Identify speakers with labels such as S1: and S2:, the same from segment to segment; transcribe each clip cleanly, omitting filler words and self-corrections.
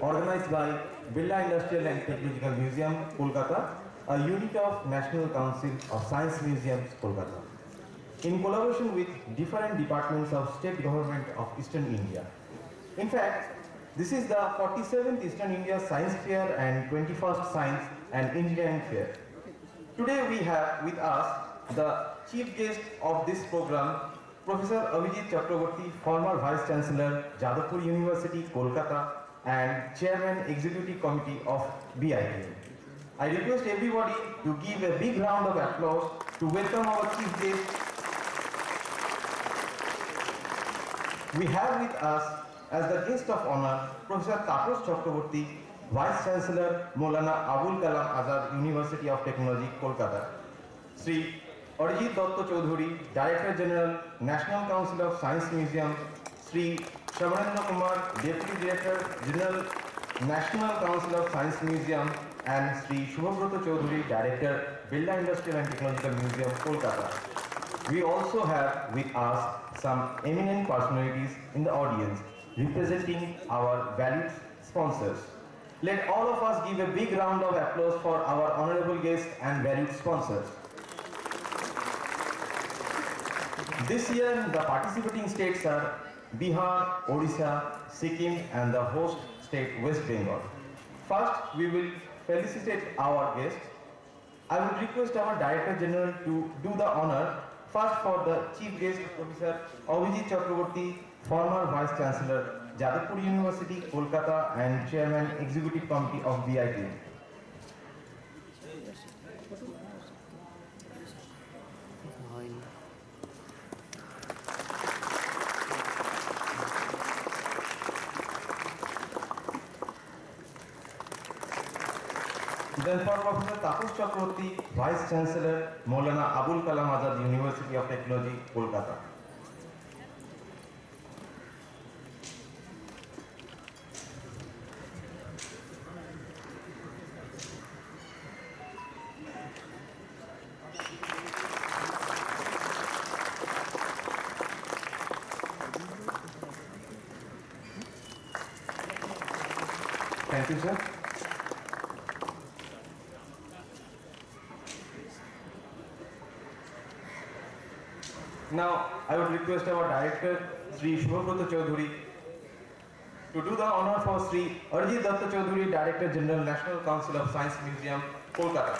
S1: organized by Birla Industrial and Technological Museum, Kolkata, a unit of National Council of Science Museums, Kolkata, in collaboration with different departments of state government of Eastern India. In fact, this is the 47th Eastern India Science Fair and 21st Science and Engineering Fair. Today we have with us the chief guest of this program, Professor Abhijit Chakraborty, former Vice Chancellor, Jadavpur University, Kolkata, and Chairman Executive Committee of BITM. I request everybody to give a big round of applause to welcome our chief guest. We have with us as the guest of honor Professor Tapas Chakraborty, Vice Chancellor, Maulana Abul Kalam Azad University of Technology, Kolkata. Sri Abhijit Chaudhary, Director General, National Council of Science Museum. Sri Shamananda Kumar, Deputy Director General, National Council of Science Museum, and Sri Shubhabrata Chaudhary, Director, Birla Industrial and Technological Museum, Kolkata. We also have with us some eminent personalities in the audience representing our valued sponsors. Let all of us give a big round of applause for our honorable guests and valued sponsors. This year, the participating states are Bihar, Odisha, Sikkim, and the host state West Bengal. First, we will felicitate our guests. I would request our Director General to do the honor. First, for the chief guest, Professor Abhijit Chakraborty, former Vice Chancellor, Jadavpur University, Kolkata, and Chairman Executive Committee of BITM. Then for Professor Tapas Chakraborty, Vice Chancellor, Maulana Abul Kalam Azad University of Technology, Kolkata. Thank you, sir. Now, I would request our Director, Sri Shubhabrata Chaudhary, to do the honor for Sri Abhijit Chaudhary, Director General, National Council of Science Museum, Kolkata.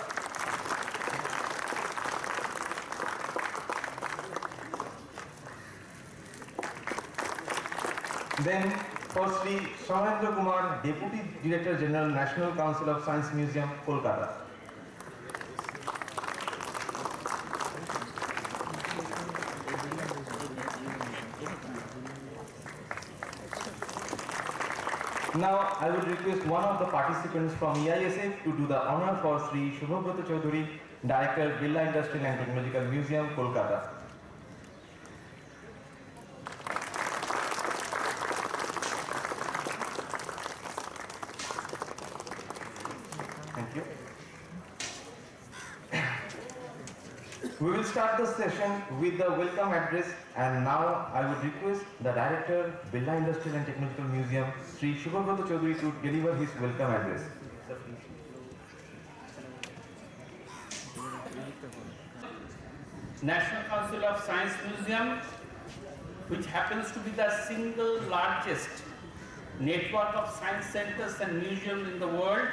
S1: Then, for Sri Shamananda Kumar, Deputy Director General, National Council of Science Museum, Kolkata. Now, I will request one of the participants from EISF to do the honor for Sri Shubhabrata Chaudhary, Director, Birla Industrial and Technological Museum, Kolkata. Thank you. We will start the session with the welcome address, and now I would request the Director, Birla Industrial and Technological Museum, Sri Shubhabrata Chaudhary, to deliver his welcome address.
S2: National Council of Science Museum, which happens to be the single largest network of science centers and museums in the world,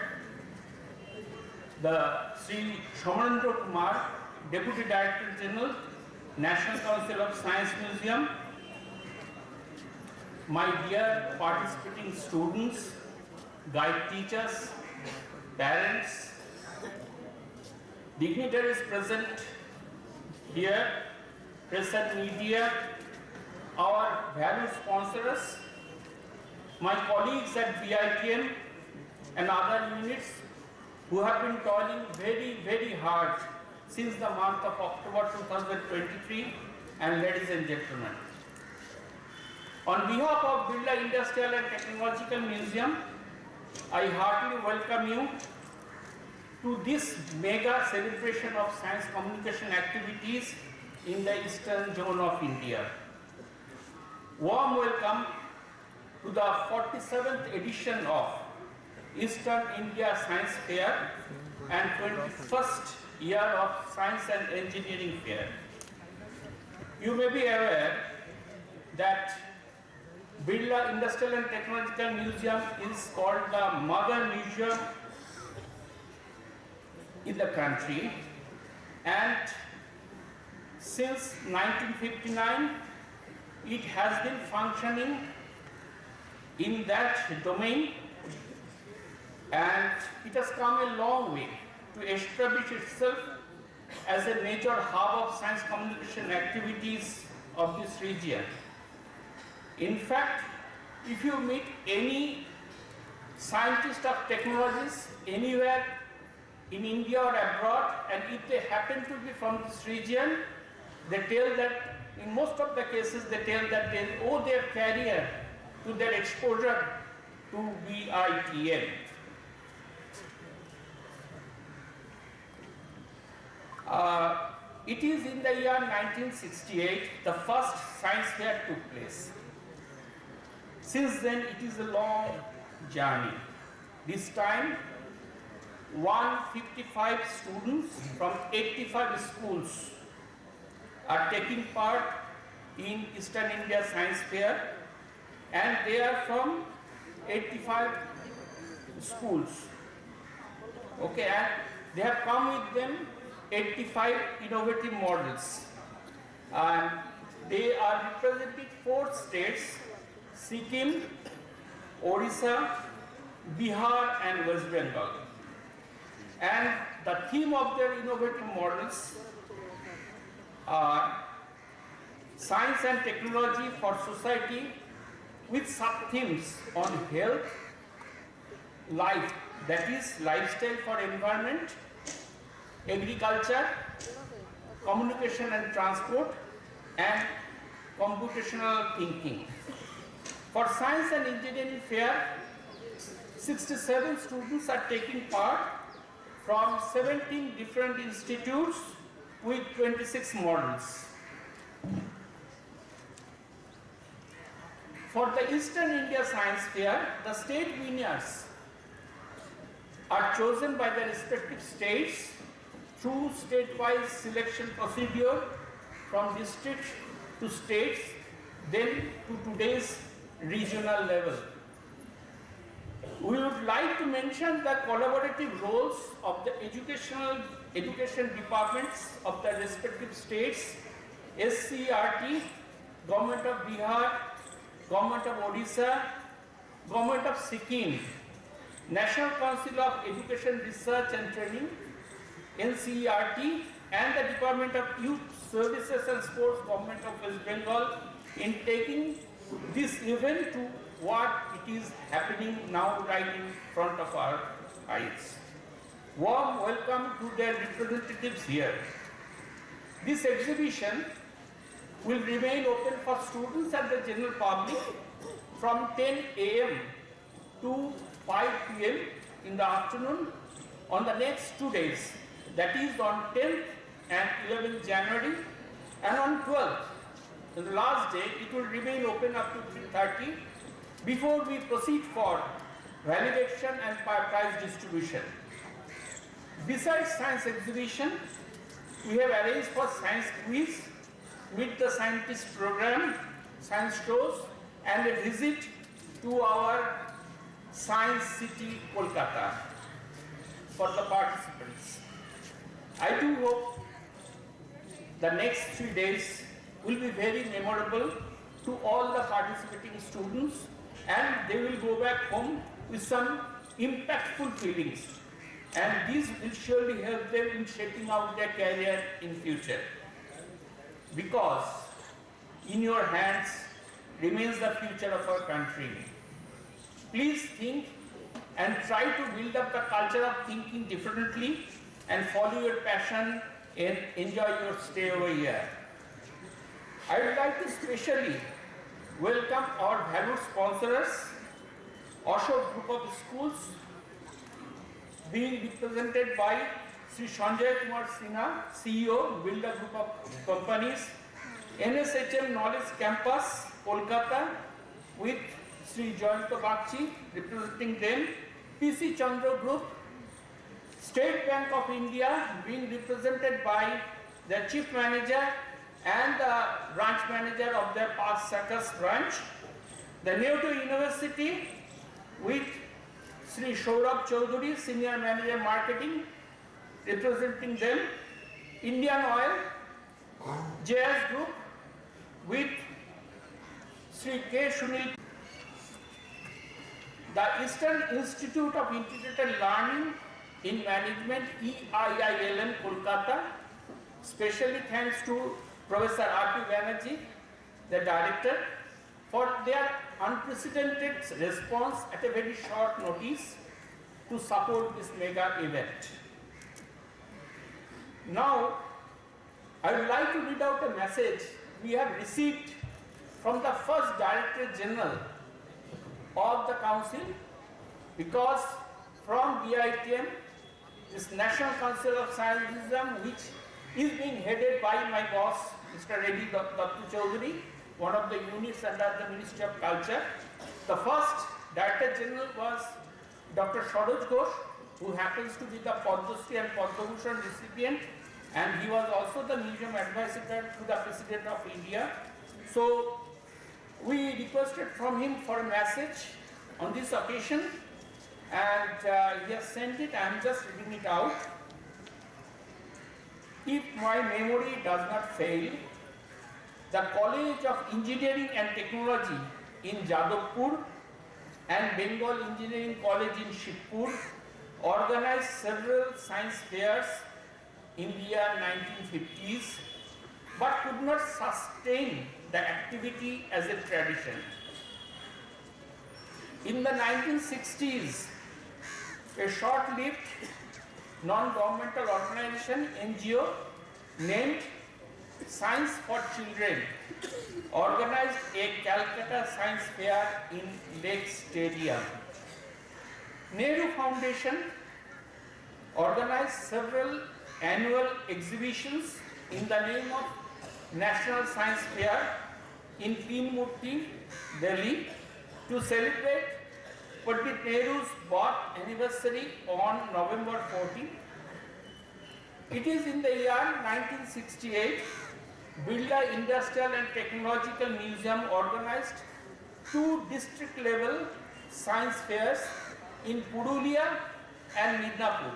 S2: the Sri Shamananda Kumar, Deputy Director General, National Council of Science Museum, my dear participating students, guide teachers, parents, dignitaries present here, press and media, our valued sponsors, my colleagues at BITM and other units who have been toiling very hard since the month of October 2023, and ladies and gentlemen. On behalf of Birla Industrial and Technological Museum, I heartily welcome you to this mega celebration of science communication activities in the eastern zone of India. Warm welcome to the 47th edition of Eastern India Science Fair and 21st year of Science and Engineering Fair. You may be aware that Birla Industrial and Technological Museum is called the Mother Museum in the country, and since 1959 it has been functioning in that domain, and it has come a long way to establish itself as a major hub of science communication activities of this region. In fact, if you meet any scientist or technologist anywhere in India or abroad, and if they happen to be from this region, they tell that, in most of the cases, they tell that they owe their career to their exposure to BITM. It is in the year 1968 the first science fair took place. Since then it is a long journey. This time 155 students from 85 schools are taking part in Eastern India Science Fair, and they are from 85 schools. Okay, and they have come with them 85 innovative models, and they are representing 4 states: Sikkim, Odisha, Bihar and West Bengal. And the theme of their innovative models are science and technology for society, with sub-themes on health, life, that is lifestyle for environment, agriculture, communication and transport, and computational thinking. For Science and Engineering Fair, 67 students are taking part from 17 different institutes with 26 models. For the Eastern India Science Fair, the state winners are chosen by the respective states through state-wise selection procedure from district to states, then to today's regional level. We would like to mention the collaborative roles of the education departments of the respective states: SCRT, Government of Bihar, Government of Odisha, Government of Sikkim, National Council of Education Research and Training, NCERT, and the Department of Youth Services and Sports, Government of West Bengal, in taking this event to what it is happening now right in front of our eyes. Warm welcome to their representatives here. This exhibition will remain open for students and the general public from 10 a.m. to 5 p.m. in the afternoon on the next 2 days, that is on 10th and 11th January, and on 12th, the last day, it will remain open up to 3:30 before we proceed for validation and prize distribution. Besides science exhibition, we have arranged for science quiz, meet the scientist program, science shows, and a visit to our Science City, Kolkata for the participants. I do hope the next 3 days will be very memorable to all the participating students, and they will go back home with some impactful feelings, and these will surely help them in shaping out their career in future. Because in your hands remains the future of our country. Please think and try to build up the culture of thinking differently and follow your passion and enjoy your stay over here. I would like to specially welcome our valued sponsors, Ashok Group of Schools, being represented by Sri Sanjay Kumar Sinha, CEO, Builder Group of Companies, NSHM Knowledge Campus, Kolkata, with Sri Jayanta Bakshi representing them, PC Chandra Group, State Bank of India being represented by their chief manager and the branch manager of their past circus branch, the Nehru University with Sri Saurabh Chaudhary, Senior Manager Marketing, representing them, Indian Oil, JS Group with Sri K. Sunil, the Eastern Institute of Integrated Learning in Management, EIILM, Kolkata, specially thanks to Professor R.P. Banerjee, the director, for their unprecedented response at a very short notice to support this mega event. Now, I would like to read out a message we have received from the first Director General of the Council, because from BITM, this National Council of Scientism, which is being headed by my boss, Mr. Reddy Dattu Chaudhary, one of the units under the Ministry of Culture. The first Director General was Dr. Saroj Ghosh, who happens to be the Padma Shri and Padma Bhushan recipient, and he was also the Museum Advisor to the President of India. So we requested from him for a message on this occasion, and he has sent it. I am just reading it out. If my memory does not fail, the College of Engineering and Technology in Jadavpur and Bengal Engineering College in Shibpur organized several science fairs in the year 1950s, but could not sustain the activity as a tradition. In the 1960s, a short-lived non-governmental organization, NGO, named Science for Children, organized a Calcutta Science Fair in Lake Stadium. Nehru Foundation organized several annual exhibitions in the name of National Science Fair in Teen Murti, Delhi, to celebrate Pandit Nehru's birth anniversary on November 14. It is in the year 1968, Birla Industrial and Technological Museum organized 2 district-level science fairs in Purulia and Midnapur,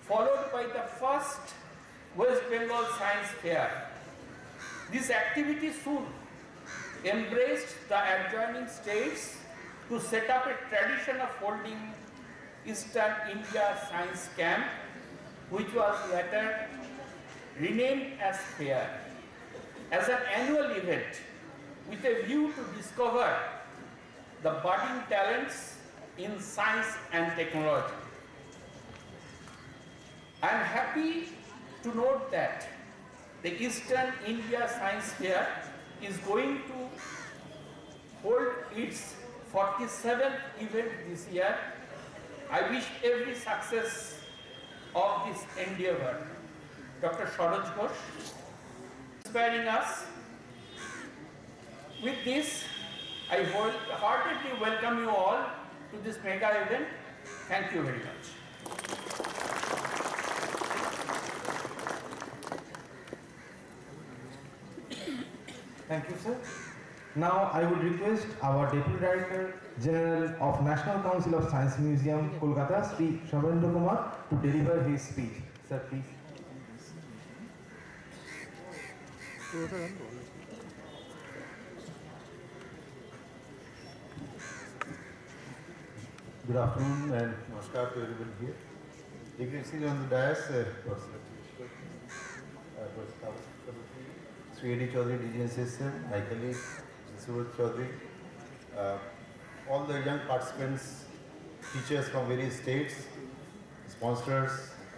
S2: followed by the first West Bengal Science Fair. This activity soon embraced the adjoining states to set up a tradition of holding Eastern India Science Camp, which was later renamed as Fair, as an annual event with a view to discover the budding talents in science and technology. I am happy to note that the Eastern India Science Fair is going to hold its 47th event this year. I wish every success of this endeavor. Dr. Saroj Ghosh, inspiring us. With this, I heartedly welcome you all to this mega event. Thank you very much.
S1: Thank you, sir. Now I would request our Deputy Director General of National Council of Science Museum, Kolkata, Sri Shabendra Kumar, to deliver his speech. Sir, please.
S3: Good afternoon and namaskar to everyone here. You can see on the dais, Sri A.D. Chaudhary, DG Assistant, my colleague, Suraj Chaudhary, all the young participants, teachers from various states, sponsors,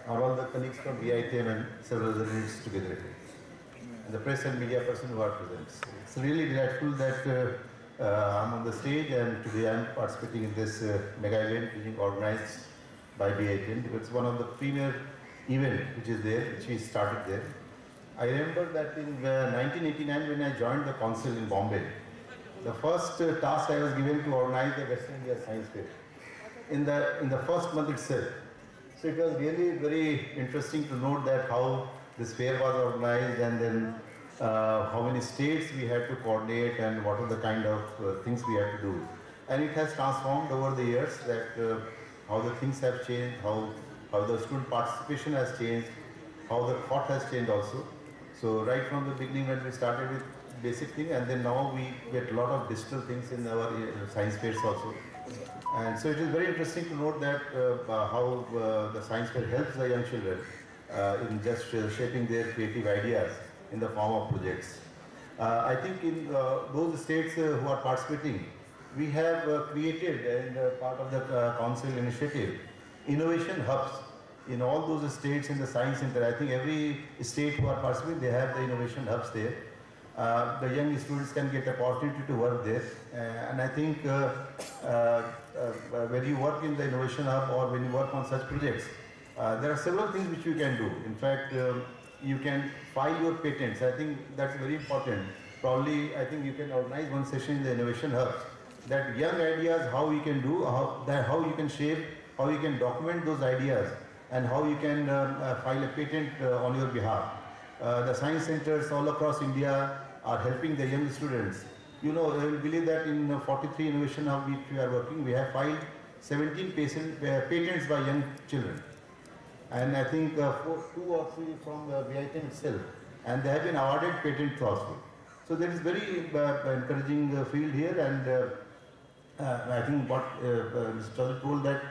S3: are all the colleagues from BITM and several other units together, and the press and media person who are present. It's really delightful that I'm on the stage and today I'm participating in this mega event being organized by BITM, because it's one of the premier event which is there, which we started there. I remember that in 1989 when I joined the council in Bombay, the first task I was given to organize the Western India Science Fair. in the first month itself. So it was really very interesting to note that how this fair was organized, and then how many states we had to coordinate, and what are the kind of things we had to do. And it has transformed over the years, that how the things have changed, how the student participation has changed, how the thought has changed also. So right from the beginning, when we started with basic thing, and then now we get a lot of digital things in our science fairs also. And so it is very interesting to note that how the science fair helps the young children in just shaping their creative ideas in the form of projects. I think in those states who are participating, we have created, in part of the council initiative, innovation hubs in all those states in the science center. I think every state who are participating, they have the innovation hubs there. The young students can get opportunity to work there, and I think when you work in the innovation hub or when you work on such projects, there are several things which you can do. In fact, you can file your patents. I think that's very important. Probably, I think you can organize one session in the innovation hubs, that young ideas, how you can do, how you can shape, how you can document those ideas, and how you can file a patent on your behalf. The science centers all across India are helping the young students. You know, I will believe that in 43 innovation hub which we are working, we have filed 17 patents by young children. And I think 2 or 3 from BITM itself. And they have been awarded patents also. So there is very encouraging field here, and I think what Mr. Chaudhary told, that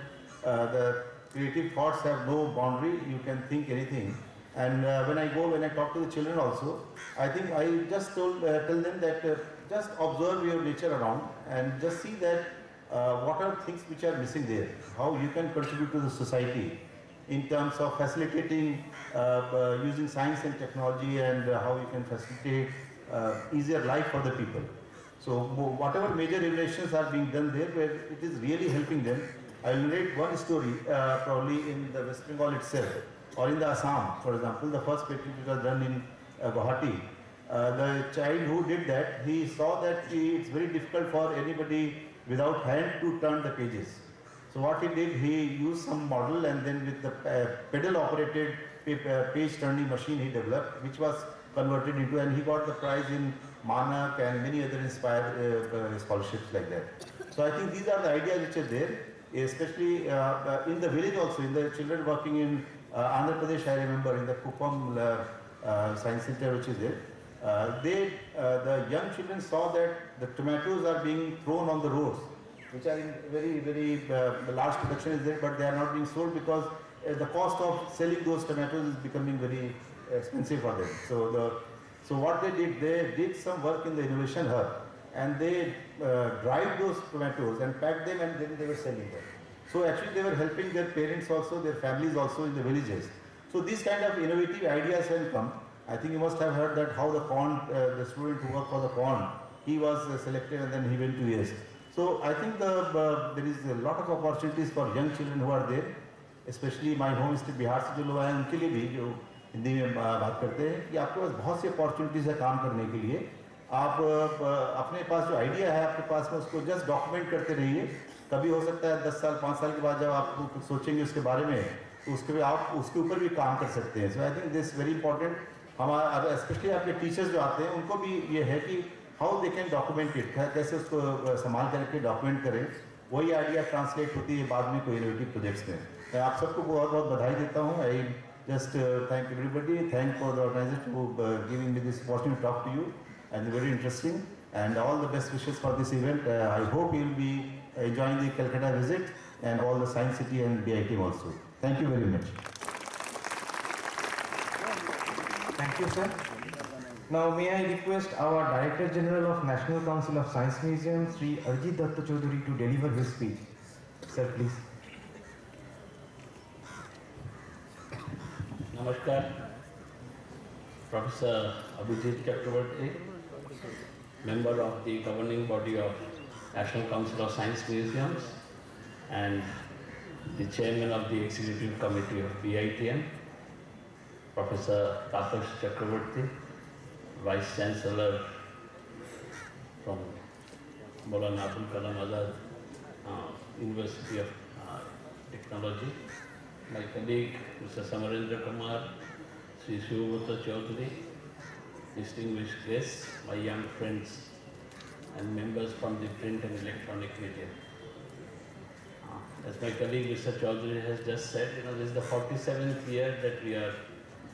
S3: the creative thoughts have no boundary, you can think anything. And when I talk to the children also, I think I just tell them that just observe your nature around and just see that what are things which are missing there, how you can contribute to the society in terms of facilitating using science and technology, and how you can facilitate easier life for the people. So whatever major innovations are being done there, where it is really helping them. I will narrate one story, probably in the West Bengal itself, or in the Assam, for example, the first patent which was done in Guwahati. The child who did that, he saw that it's very difficult for anybody without hand to turn the pages. So what he did, he used some model, and then with the pedal operated page turning machine he developed, which was converted into, and he got the prize in Manak and many other inspired scholarships like that. So I think these are the ideas which are there, especially in the village also, in the children working in Andhra Pradesh. I remember in the Kupam Science Center which is there, the young children saw that the tomatoes are being thrown on the roads, which are in very large production is there, but they are not being sold because the cost of selling those tomatoes is becoming very expensive for them. So what they did some work in the innovation hub, and they dried those tomatoes and packed them, and then they were selling them. So actually they were helping their parents also, their families also in the villages. So these kind of innovative ideas have come. I think you must have heard that how the pond, the student who worked for the pond, he was selected and then he went to US. So I think there is a lot of opportunities for young children who are there, especially my home state Bihar से जो लोग आए हैं उनके लिए भी, जो हिंदी में बात करते हैं, कि आपके पास बहुत सी अपॉर्चुनिटीज है काम करने के लिए. आप अपने पास जो आइडिया है आपके पास में, उसको जस्ट डॉक्यूमेंट करते रहिए. कभी हो सकता है 10 साल 5 साल के बाद जब आप कुछ सोचेंगे उसके बारे में, तो उसके ऊपर भी काम कर सकते हैं. So I think this very important. हमारा स्पेशली आपके टीचर्स जो आते हैं उनको भी ये है कि how they can document it, कैसे उसको संभाल करके डॉक्यूमेंट करें. वही आइडिया ट्रांसलेट होती है बाद में कोई इनोवेटिव प्रोजेक्ट्स में. मैं आप सबको बहुत बहुत बधाई देता हूँ. I just thank everybody, thank for the organiser to giving me this opportunity to talk to you, and very interesting, and all the best wishes for this event. I hope you will be enjoying the Kolkata visit and all the Science City and BITM also. Thank you very much.
S1: Thank you, sir. Now may I request our Director General of National Council of Science Museum, Sri Abhijit Chaudhary, to deliver his speech. Sir, please.
S4: Namaskar, Professor Abhijit Chakraborty, member of the governing body of National Council of Science Museums and the chairman of the executive committee of BITM, Professor Tapas Chakraborty, Vice Chancellor from Maulana Abul Kalam Azad University of Technology, my colleague Mr. Samarendra Kumar, Sri Shivabhutta Chaudhary, distinguished guests, my young friends and members from the print and electronic media. As my colleague Mr. Chaudhary has just said, this is the 47th year that we are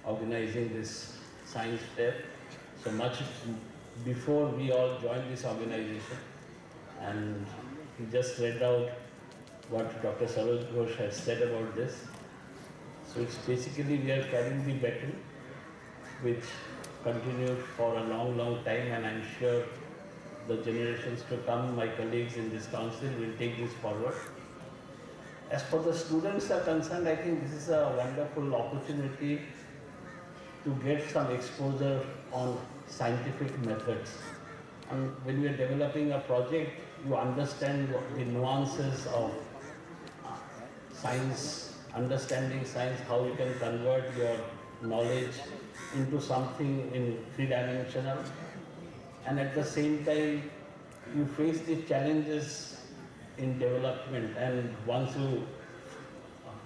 S4: organizing this science fair. So much before we all joined this organization, and he just read out what Dr. Saroj Ghosh has said about this. So it's basically we are carrying the baton, which continued for a long, long time, and I'm sure the generations to come, my colleagues in this council, will take this forward. As for the students are concerned, I think this is a wonderful opportunity to get some exposure on scientific methods. And when we are developing a project, you understand the nuances of science, understanding science, how you can convert your knowledge into something in three-dimensional. And at the same time, you face the challenges in development, and once you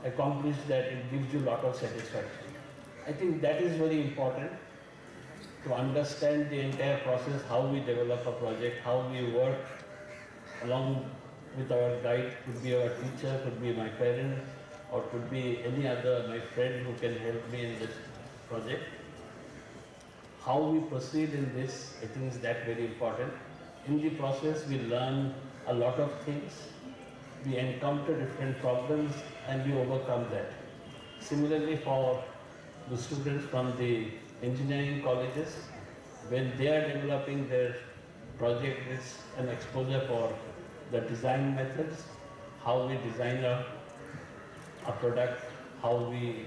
S4: accomplish that, it gives you a lot of satisfaction. I think that is very important, to understand the entire process, how we develop a project, how we work along with our guide, could be our teacher, could be my parent, or could be any other, my friend who can help me in this project. How we proceed in this, I think is that very important. In the process, we learn a lot of things. We encounter different problems and we overcome that. Similarly, for the students from the engineering colleges, when they are developing their project, is an exposure for the design methods, how we design a product, how we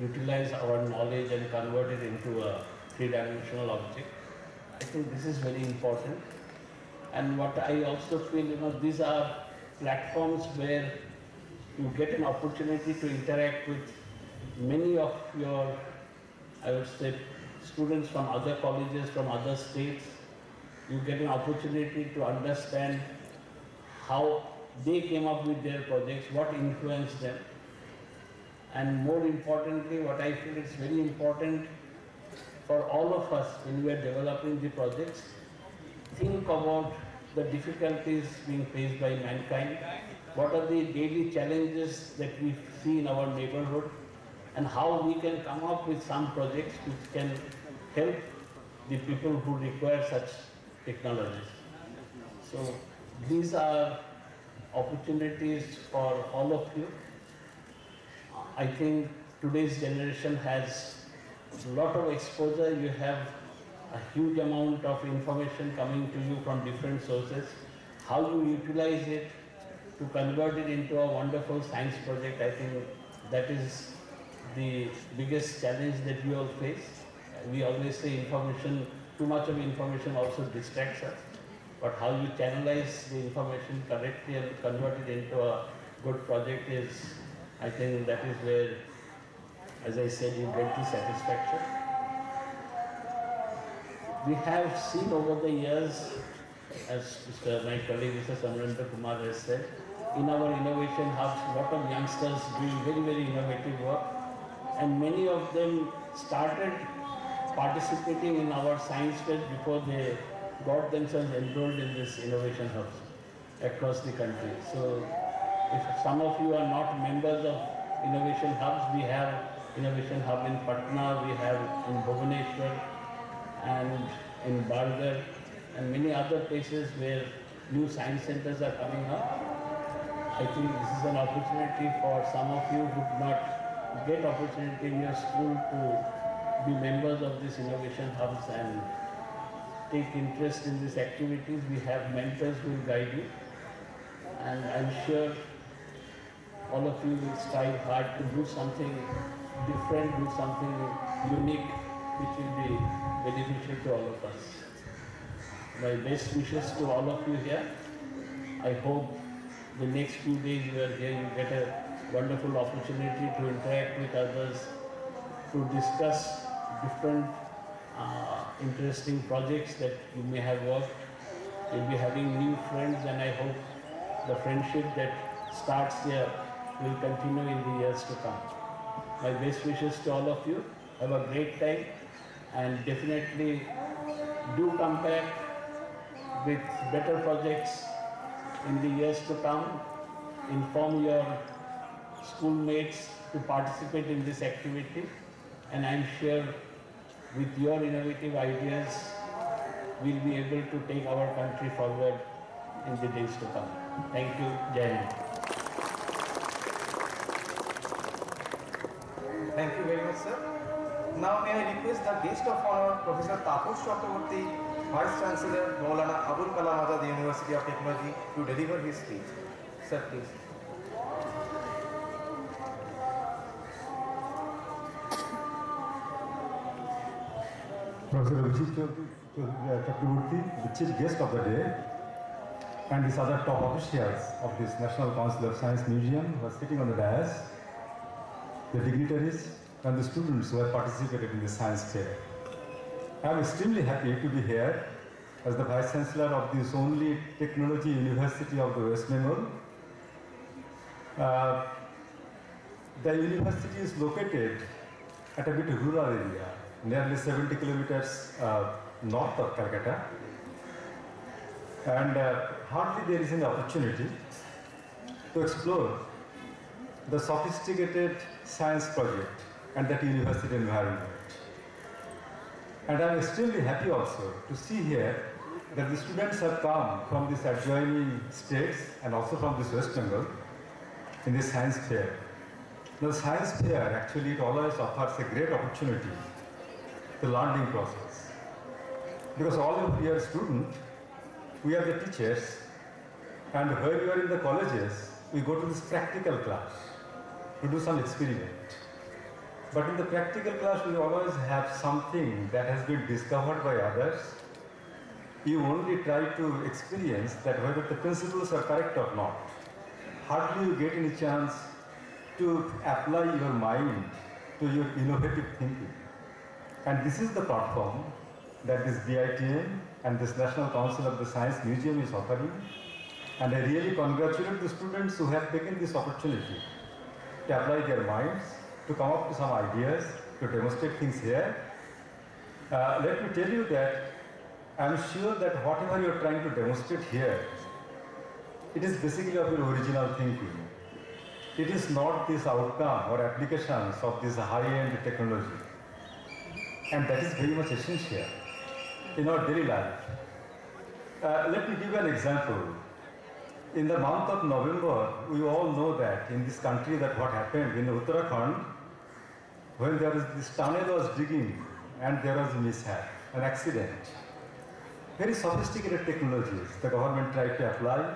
S4: utilize our knowledge and convert it into a three-dimensional object. I think this is very important. And what I also feel, these are platforms where you get an opportunity to interact with many of your, I would say, students from other colleges, from other states. You get an opportunity to understand how they came up with their projects, what influenced them. And more importantly, what I feel is very important for all of us when we are developing the projects, think about the difficulties being faced by mankind, what are the daily challenges that we see in our neighborhood, and how we can come up with some projects which can help the people who require such technologies. So these are opportunities for all of you. I think today's generation has a lot of exposure. You have a huge amount of information coming to you from different sources. How you utilize it to convert it into a wonderful science project, I think that is the biggest challenge that we all face. We always say information, too much of information also distracts us. But how you channelize the information correctly and convert it into a good project is, I think that is where, as I said, you get the satisfaction. We have seen over the years, as my colleague Mr. Samarendra Kumar has said, in our innovation hubs, a lot of youngsters doing very, very innovative work, and many of them started participating in our science fair before they got themselves enrolled in this innovation hubs across the country. So if some of you are not members of innovation hubs, we have innovation hub in Patna, we have in Bhubaneswar and in Bargar and many other places where new science centers are coming up. I think this is an opportunity for some of you who did not get opportunity in your school to be members of these innovation hubs and take interest in these activities. We have mentors who will guide you, and I'm sure all of you will strive hard to do something different, do something unique, which will be beneficial to all of us. My best wishes to all of you here. I hope the next few days you are here, you get a wonderful opportunity to interact with others, to discuss different interesting projects that you may have worked. You'll be having new friends, and I hope the friendship that starts here will continue in the years to come. My best wishes to all of you. Have a great time and definitely do come back with better projects in the years to come. Inform your schoolmates to participate in this activity, and I'm sure with your innovative ideas we'll be able to take our country forward in the days to come. Thank you. Jai Hind.
S1: Thank you very much, sir. Now may I request the guest of honor, Professor Tapas Chakraborty, Vice Chancellor, Maulana Abul Kalam Azad University of Technology, to deliver his speech. Sir, please.
S5: Professor Abhijit Chakraborty, the chief guest of the day, and these other top officials of this National Council of Science Museum who are sitting on the dais, the dignitaries and the students who have participated in the science fair. I am extremely happy to be here as the Vice Chancellor of this only technology university of the West Bengal. The university is located at a bit rural area, nearly 70 kilometers north of Kolkata, and hardly there is an opportunity to explore the sophisticated science project and that university environment. And I am extremely happy also to see here that the students have come from these adjoining states and also from this West Bengal in this science fair. The science fair actually it always offers a great opportunity, the learning process. Because all of you are students, we are the teachers, and when we are in the colleges, we go to this practical class to do some experiment. But in the practical class, we always have something that has been discovered by others. You only try to experience that whether the principles are correct or not. Hardly you get any chance to apply your mind to your innovative thinking. And this is the platform that this BITM and this National Council of the Science Museum is offering. And I really congratulate the students who have taken this opportunity to apply their minds, to come up with some ideas, to demonstrate things here. Let me tell you that I'm sure that whatever you're trying to demonstrate here, it is basically of your original thinking. It is not this outcome or applications of this high-end technology. And that is very much essential in our daily life. Let me give you an example. In the month of November, we all know that in this country that what happened in Uttarakhand, when there was this tunnel was digging and there was a mishap, an accident. Very sophisticated technologies the government tried to apply,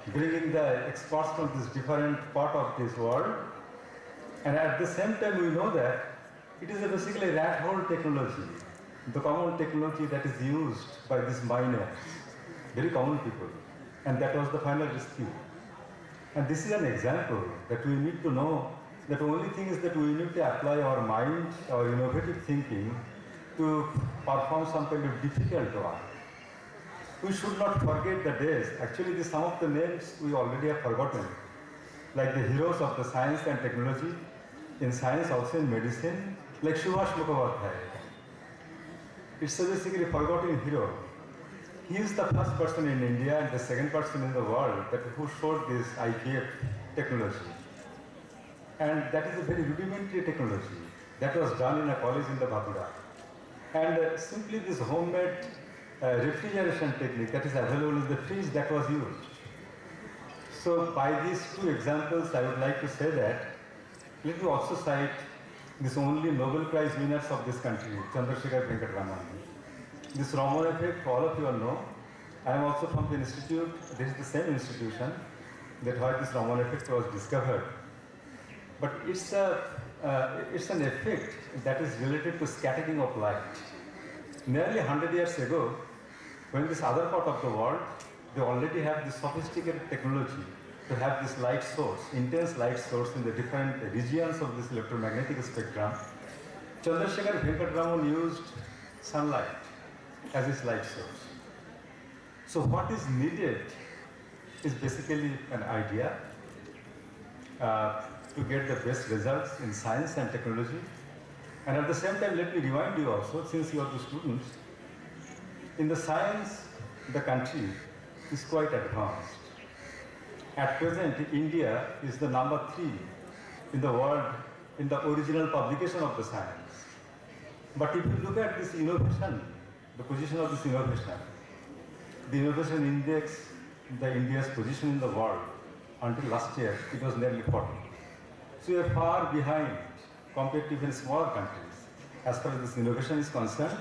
S5: bringing the experts from this different part of this world. And at the same time, we know that it is basically a rat hole technology, the common technology that is used by these miners, very common people. And that was the final rescue. And this is an example that we need to know that the only thing is that we need to apply our mind, our innovative thinking to perform some kind of difficult work. We should not forget the days. Actually, some of the names we already have forgotten, like the heroes of the science and technology, in science also in medicine, like Subhash Mukhopadhyay. It's a basically forgotten hero. He is the first person in India and the second person in the world who showed this IKF technology. And that is a very rudimentary technology that was done in a college in the Batura. And simply this homemade refrigeration technique that is available in the fridge that was used. So by these two examples, I would like to say that, let me also cite this only Nobel Prize winners of this country, Chandrasekhar Venkatraman. This Raman effect, all of you all know. I am also from the institute, this is the same institution that where this Raman effect was discovered. But it's an effect that is related to scattering of light. Nearly 100 years ago, when this other part of the world, they already have this sophisticated technology to have this light source, intense light source in the different regions of this electromagnetic spectrum. Chandrasekhar Venkatraman used sunlight as his light source. So what is needed is basically an idea, to get the best results in science and technology. And at the same time, let me remind you also, since you are the students, in the science, the country is quite advanced. At present, India is the number 3 in the world in the original publication of the science. But if you look at this innovation, the position of this innovation, the innovation index, the India's position in the world, until last year, it was nearly 40. So we are far behind compared to even smaller countries as far as this innovation is concerned.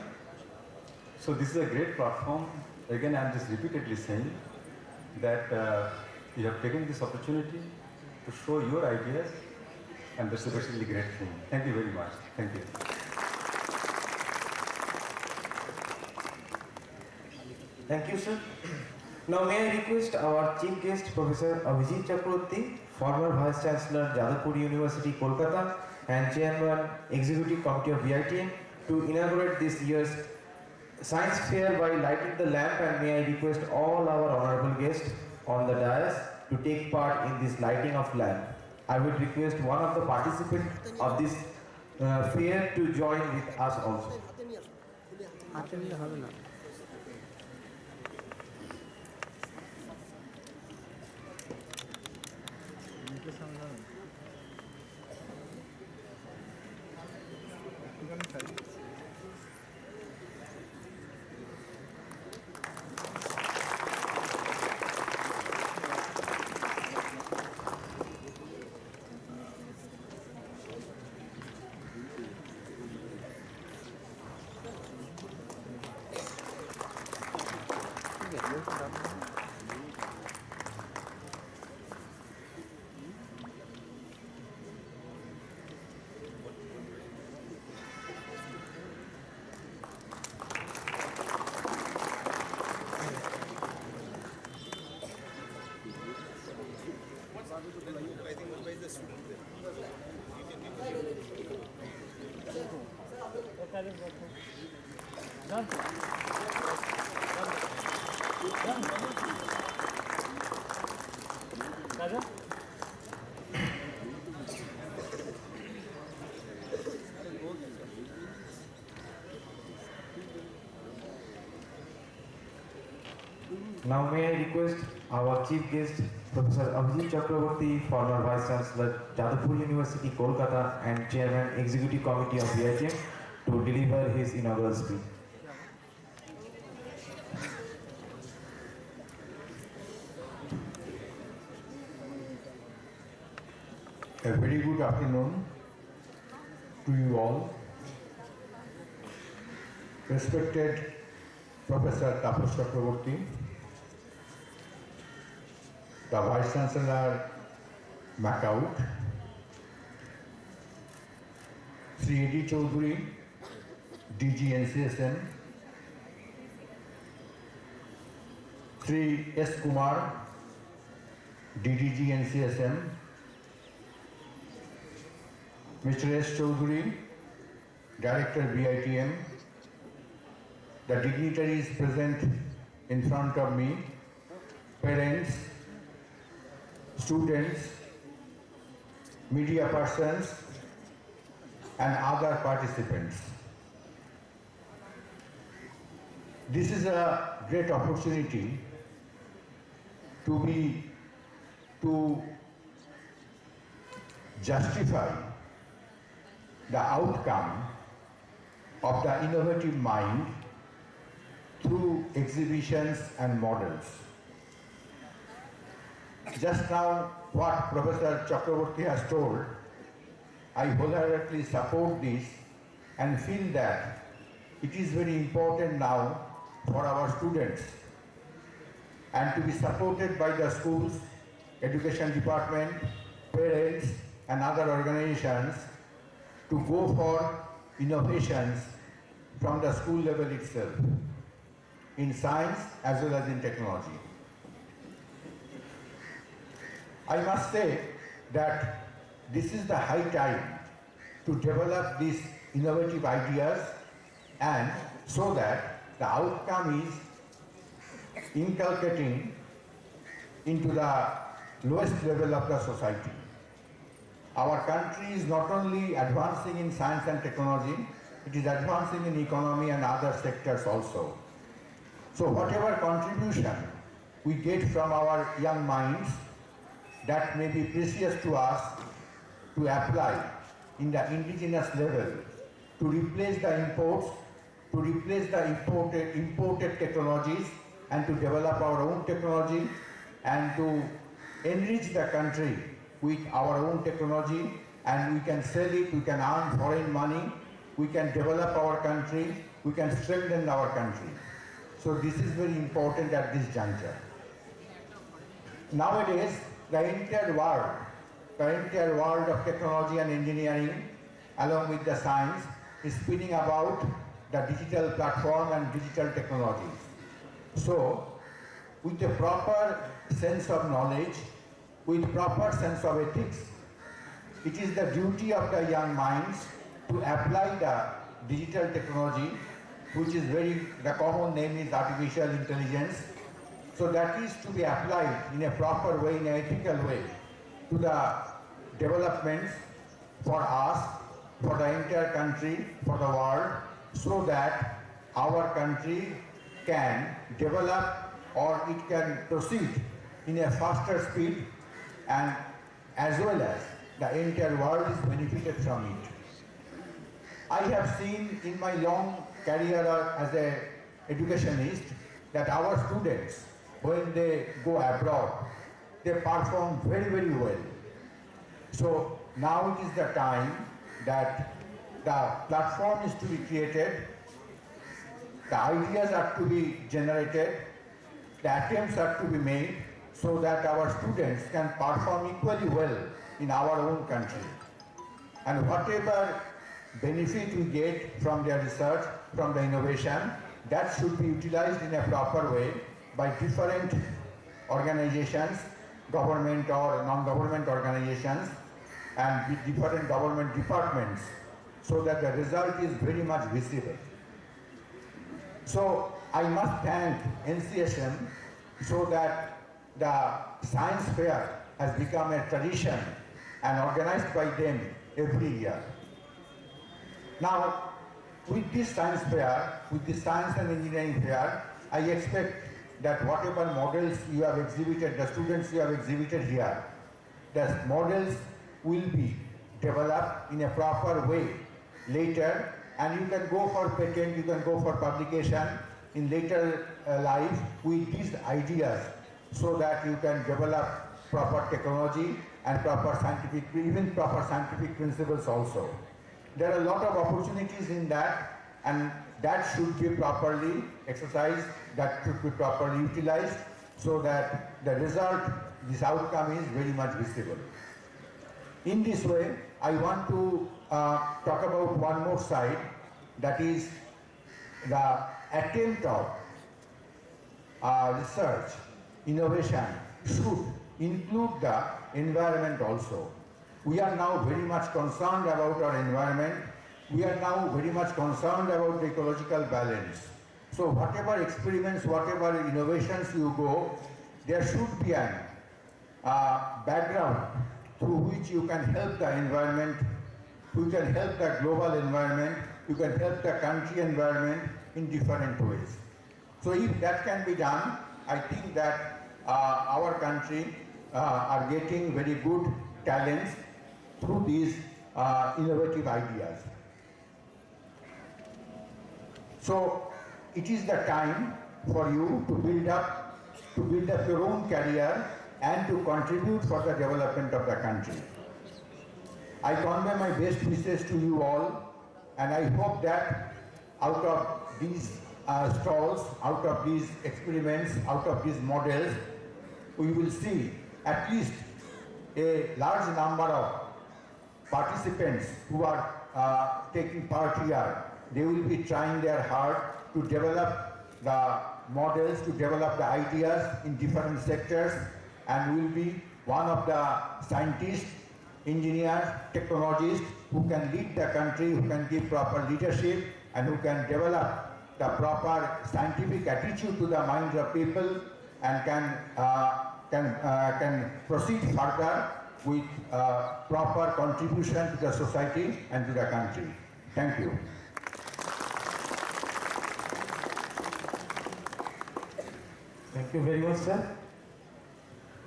S5: So this is a great platform. Again, I am just repeatedly saying that you have taken this opportunity to show your ideas, and that's a really great thing. Thank you very much. Thank you.
S1: Thank you, sir. Now may I request our chief guest, Professor Abhijit Chakraborty, former Vice Chancellor, Jadavpur University, Kolkata, and Chairman, Executive Committee of BITM, to inaugurate this year's Science Fair by lighting the lamp, and may I request all our honorable guests on the dais to take part in this lighting of lamp. I would request one of the participants of this fair to join with us also. Now may I request our chief guest, Professor Abhijit Chakraborty, former Vice Chancellor, Jadavpur University, Kolkata, and Chairman, Executive Committee of BITM, to deliver his inaugural speech.
S6: A very good afternoon to you all. Respected Professor Tapas Chakraborty, the Vice Chancellor Macaut, Sri A.D. Chaudhary, DG NCSM, Sri S. Kumar, DDG NCSM, Mr. S. Chaudhary, Director BITM, the dignitaries present in front of me, parents, students, media persons, and other participants. This is a great opportunity to justify the outcome of the innovative mind through exhibitions and models. Just now, what Professor Chakraborty has told, I wholeheartedly support this and feel that it is very important now for our students and to be supported by the schools, education department, parents, and other organizations to go for innovations from the school level itself, in science as well as in technology. I must say that this is the high time to develop these innovative ideas, and so that the outcome is inculcating into the lowest level of the society. our country is not only advancing in science and technology, it is advancing in economy and other sectors also. So whatever contribution we get from our young minds, that may be precious to us to apply in the indigenous level, to replace the imports, to replace the imported technologies, and to develop our own technology, and to enrich the country with our own technology, and we can sell it, we can earn foreign money, we can develop our country, we can strengthen our country. So this is very important at this juncture. Nowadays, the entire world of technology and engineering, along with the science, is spinning about the digital platform and digital technologies. So, with a proper sense of knowledge, with proper sense of ethics, it is the duty of the young minds to apply the digital technology, which is the common name is artificial intelligence. So that is to be applied in a proper way, in an ethical way, to the developments for us, for the entire country, for the world, so that our country can develop or it can proceed in a faster speed, and as well as the entire world is benefited from it. I have seen in my long career as an educationist that our students, when they go abroad, they perform very, very well. So now it is the time that the platform is to be created, the ideas are to be generated, the attempts are to be made, so that our students can perform equally well in our own country. And whatever benefit we get from their research, from the innovation, that should be utilized in a proper way by different organizations, government or non-government organizations, and with different government departments, so that the result is very much visible. So I must thank NCSM so that the science fair has become a tradition and organized by them every year. Now, with this science fair, with this science and engineering fair, I expect that whatever models you have exhibited, the students you have exhibited here, the models will be developed in a proper way later, and you can go for patent, you can go for publication in later life with these ideas, so that you can develop proper technology and proper scientific, even proper scientific principles also. There are a lot of opportunities in that, and that should be properly exercised, that should be properly utilized, so that the result, this outcome is very much visible. In this way, I want to talk about one more side, that is the attempt of research, innovation should include the environment also. We are now very much concerned about our environment. We are now very much concerned about the ecological balance. So whatever experiments, whatever innovations you go, there should be a background through which you can help the environment, you can help the global environment, you can help the country environment in different ways. So if that can be done, I think that our country are getting very good talents through these innovative ideas. So it is the time for you to build up your own career and to contribute for the development of the country. I convey my best wishes to you all, and I hope that out of these stalls, out of these experiments, out of these models, we will see at least a large number of participants who are taking part here. They will be trying their hard to develop the models, to develop the ideas in different sectors, and will be one of the scientists, engineers, technologists who can lead the country, who can give proper leadership, and who can develop the proper scientific attitude to the minds of people, and can proceed further with proper contribution to the society and to the country. Thank you.
S1: Thank you very much, sir.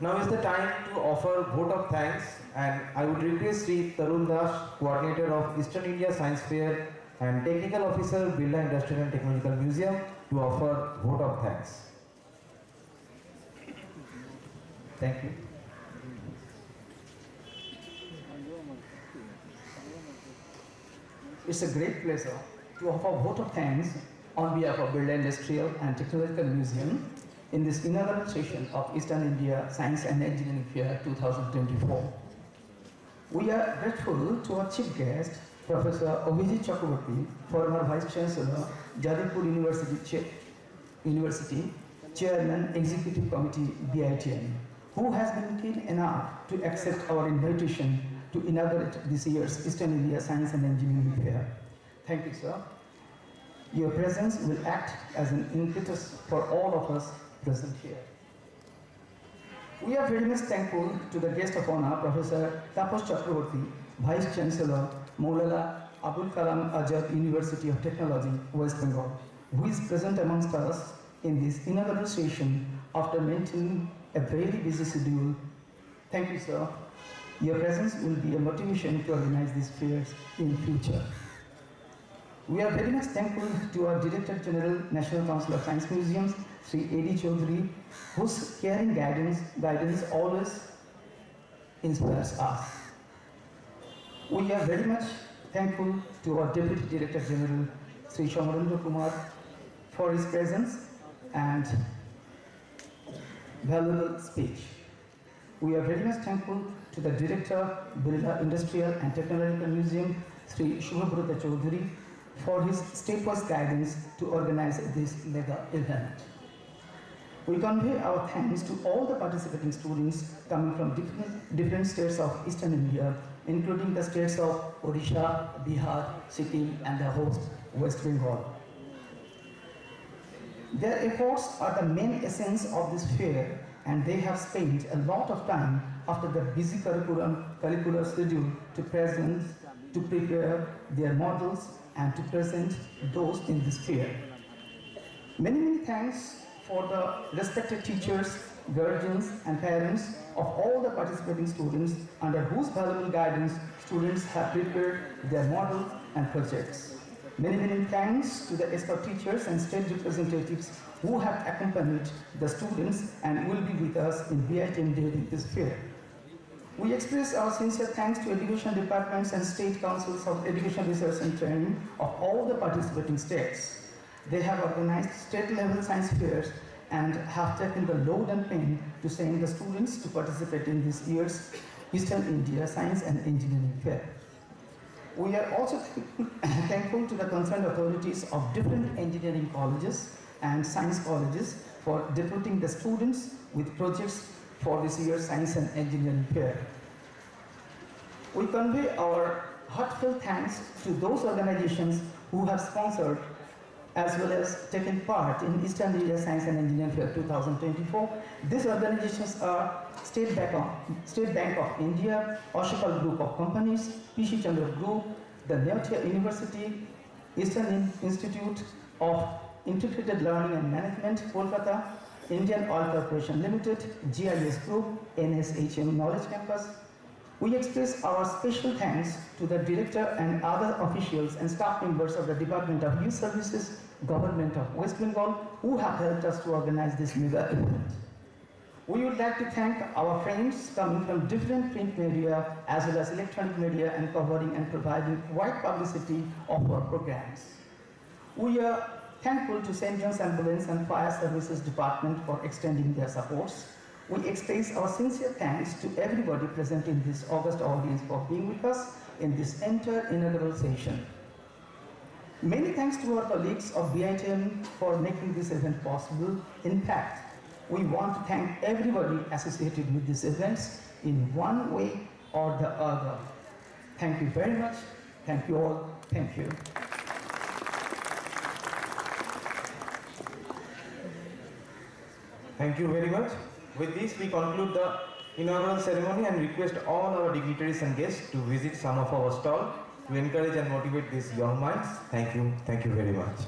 S1: Now is the time to offer vote of thanks, and I would request Sri Tarun Das, coordinator of Eastern India Science Fair and technical officer, Birla Industrial and Technological Museum, to offer vote of thanks. Thank you.
S7: It's a great pleasure to offer vote of thanks on behalf of Birla Industrial and Technological Museum in this inaugural session of Eastern India Science and Engineering Fair 2024. We are grateful to our chief guest, Professor Abhijit Chakrabarti, former Vice Chancellor, Jadavpur University, Chairman, Executive Committee, BITM, who has been keen enough to accept our invitation to inaugurate this year's Eastern India Science and Engineering Fair. Thank you, sir. Your presence will act as an impetus for all of us present here. We are very much thankful to the guest of honor, Professor Tapas Chakraborty, Vice Chancellor, Maulana Abul Kalam Azad University of Technology, West Bengal, who is present amongst us in this inaugural session after maintaining a very busy schedule. Thank you, sir. Your presence will be a motivation to organize these fairs in future. We are very much thankful to our Director General, National Council of Science Museums, Sri A.D. Chaudhary, whose caring guidance always inspires us. We are very much thankful to our Deputy Director General, Sri Shamarendra Kumar, for his presence and valuable speech. We are very much thankful to the Director, Birla Industrial and Technological Museum, Sri Shubhabrata Chaudhary, for his stepwise guidance to organize this mega event. We convey our thanks to all the participating students coming from different states of Eastern India, including the states of Odisha, Bihar, Sikkim, and the host, West Bengal. Their efforts are the main essence of this fair, and they have spent a lot of time after the busy curricular schedule to prepare their models and to present those in this fair. Many thanks for the respected teachers, guardians, and parents of all the participating students under whose valuable guidance students have prepared their models and projects. Many thanks to the EISF teachers and state representatives who have accompanied the students and will be with us in BITM during this fair. We express our sincere thanks to education departments and state councils of education research and training of all the participating states. They have organized state-level science fairs and have taken the load and pain to send the students to participate in this year's Eastern India Science and Engineering Fair. We are also thankful to the concerned authorities of different engineering colleges and science colleges for deputing the students with projects for this year's Science and Engineering Fair. We convey our heartfelt thanks to those organizations who have sponsored as well as taken part in Eastern India Science and Engineering Fair 2024. These organizations are State Bank of India, Ashokal Group of Companies, P.C. Chandra Group, the Neotia University, Eastern Institute of Integrated Learning and Management, Kolkata, Indian Oil Corporation Limited, GIS Group, NSHM Knowledge Campus. We express our special thanks to the director and other officials and staff members of the Department of Youth Services, Government of West Bengal, who have helped us to organize this mega event. We would like to thank our friends coming from different print media as well as electronic media and covering and providing wide publicity of our programs. We are thankful to St. John's Ambulance and Fire Services Department for extending their supports. We express our sincere thanks to everybody present in this august audience for being with us in this entire inaugural session. Many thanks to our colleagues of BITM for making this event possible. In fact, we want to thank everybody associated with these events in one way or the other. Thank you very much. Thank you all. Thank you.
S1: Thank you very much. With this, we conclude the inaugural ceremony and request all our dignitaries and guests to visit some of our stalls to encourage and motivate these young minds. Thank you very much.